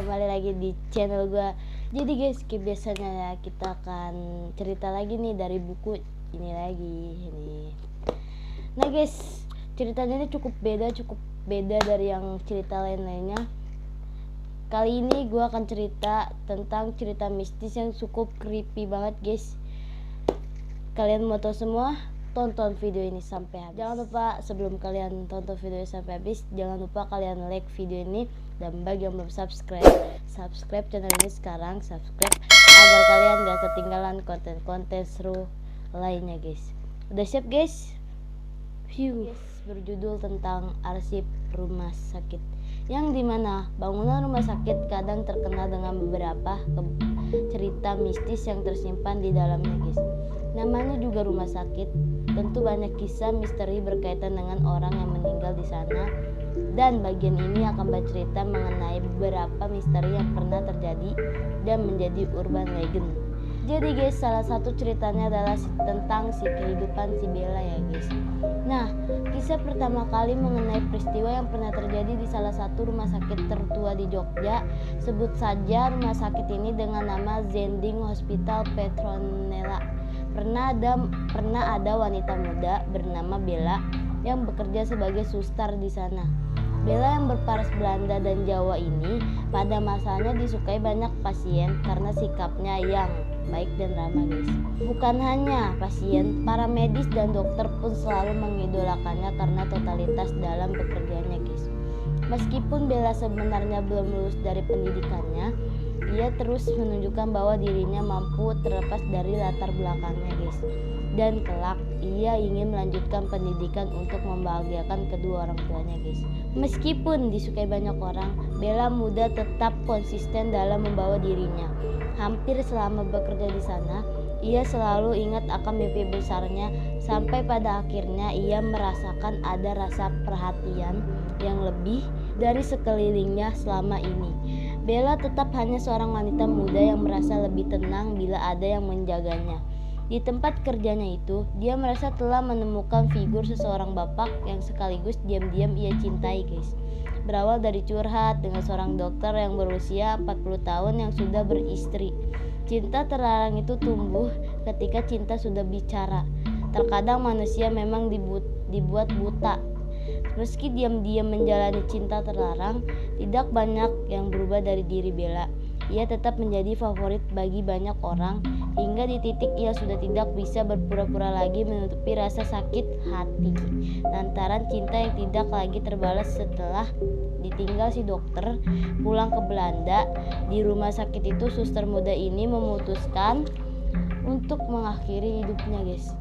kembali lagi di channel gue. Jadi guys, kayak biasanya ya, kita akan cerita lagi nih dari buku ini lagi ini. Nah guys, ceritanya ini cukup beda dari yang cerita lain-lainnya. Kali ini gue akan cerita tentang cerita mistis yang cukup creepy banget guys. Kalian mau tahu semua? Tonton video ini sampai habis. Jangan lupa sebelum kalian tonton video ini sampai habis, jangan lupa kalian like video ini, dan bagi yang belum subscribe channel ini sekarang, subscribe agar kalian gak ketinggalan konten-konten seru lainnya guys. Udah siap guys? Berjudul tentang arsip rumah sakit, yang dimana bangunan rumah sakit kadang terkenal dengan beberapa cerita mistis yang tersimpan di dalamnya guys. Namanya juga rumah sakit, tentu banyak kisah misteri berkaitan dengan orang yang meninggal di sana. Dan bagian ini akan bercerita mengenai beberapa misteri yang pernah terjadi dan menjadi urban legend. Jadi guys, salah satu ceritanya adalah tentang kehidupan si Bella ya guys. Nah, kisah pertama kali mengenai peristiwa yang pernah terjadi di salah satu rumah sakit tertua di Jogja. Sebut saja rumah sakit ini dengan nama Zending Hospital Petronella. Pernah ada wanita muda bernama Bella yang bekerja sebagai suster di sana. Bella yang berparas Belanda dan Jawa ini pada masanya disukai banyak pasien karena sikapnya yang baik dan ramah guys. Bukan hanya pasien, para medis dan dokter pun selalu mengidolakannya karena totalitas dalam pekerjaannya guys. Meskipun Bella sebenarnya belum lulus dari pendidikannya, ia terus menunjukkan bahwa dirinya mampu terlepas dari latar belakangnya guys. Dan kelak ia ingin melanjutkan pendidikan untuk membahagiakan kedua orang tuanya guys. Meskipun disukai banyak orang, Bella muda tetap konsisten dalam membawa dirinya. Hampir selama bekerja di sana, ia selalu ingat akan mimpi besarnya, sampai pada akhirnya ia merasakan ada rasa perhatian yang lebih dari sekelilingnya selama ini. Bella tetap hanya seorang wanita muda yang merasa lebih tenang bila ada yang menjaganya. Di tempat kerjanya itu, dia merasa telah menemukan figur seseorang bapak yang sekaligus diam-diam ia cintai guys. Berawal dari curhat dengan seorang dokter yang berusia 40 tahun yang sudah beristri. Cinta terlarang itu tumbuh ketika cinta sudah bicara. Terkadang manusia memang dibuat buta. Meski diam-diam menjalani cinta terlarang, tidak banyak yang berubah dari diri Bella. Ia tetap menjadi favorit bagi banyak orang, hingga di titik ia sudah tidak bisa berpura-pura lagi menutupi rasa sakit hati lantaran cinta yang tidak lagi terbalas. Setelah ditinggal si dokter pulang ke Belanda, di rumah sakit itu suster muda ini memutuskan untuk mengakhiri hidupnya guys.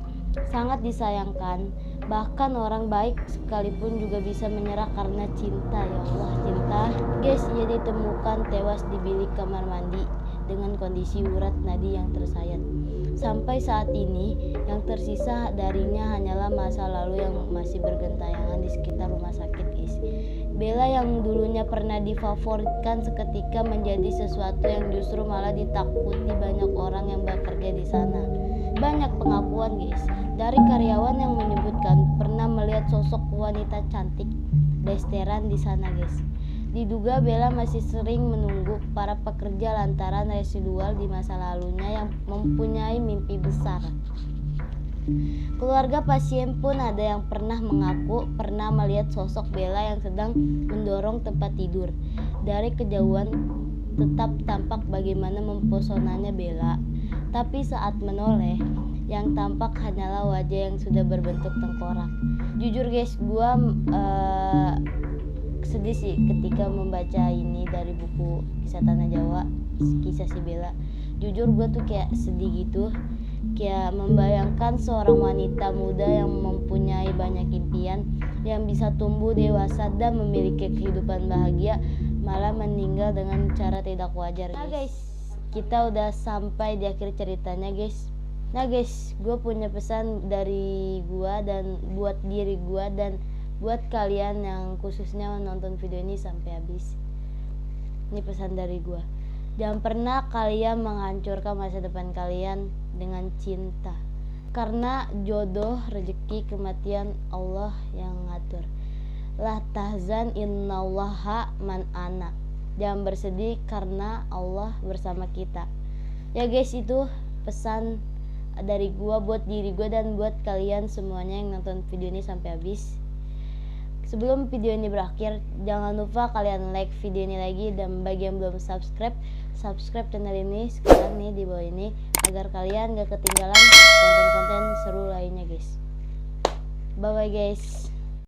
Sangat disayangkan, bahkan orang baik sekalipun juga bisa menyerah karena cinta. Ya Allah, cinta guys. Ia ditemukan tewas di bilik kamar mandi dengan kondisi urat nadi yang tersayat. Sampai saat ini yang tersisa darinya hanyalah masa lalu yang masih bergentayangan di sekitar rumah sakit guys. Bella yang dulunya pernah difavoritkan seketika menjadi sesuatu yang justru malah ditakuti banyak orang yang bekerja di sana. Banyak pengakuan guys dari karyawan yang menyebutkan pernah melihat sosok wanita cantik besteran di sana guys. Diduga Bella masih sering menunggu para pekerja lantaran residual di masa lalunya yang mempunyai mimpi besar. Keluarga pasien pun ada yang pernah mengaku pernah melihat sosok Bella yang sedang mendorong tempat tidur. Dari kejauhan tetap tampak bagaimana mempesonanya Bella. Tapi saat menoleh, yang tampak hanyalah wajah yang sudah berbentuk tengkorak. Jujur guys, gua sedih sih ketika membaca ini dari buku Kisah Tanah Jawa, kisah si Bella. Jujur gua tuh kayak sedih gitu, kayak membayangkan seorang wanita muda yang mempunyai banyak impian, yang bisa tumbuh dewasa dan memiliki kehidupan bahagia, malah meninggal dengan cara tidak wajar. Nah guys, kita udah sampai di akhir ceritanya guys. Nah guys, gue punya pesan dari gue dan buat diri gue dan buat kalian yang khususnya menonton video ini sampai habis. Ini pesan dari gue. Jangan pernah kalian menghancurkan masa depan kalian dengan cinta, karena jodoh, rezeki, kematian Allah yang ngatur. La tahzan innallaha man ana. Jangan bersedih karena Allah bersama kita. Ya guys, itu pesan dari gua buat diri gua dan buat kalian semuanya yang nonton video ini sampai habis. Sebelum video ini berakhir, jangan lupa kalian like video ini lagi, dan bagi yang belum subscribe channel ini sekarang nih di bawah ini, agar kalian gak ketinggalan konten-konten seru lainnya guys. Bye bye guys.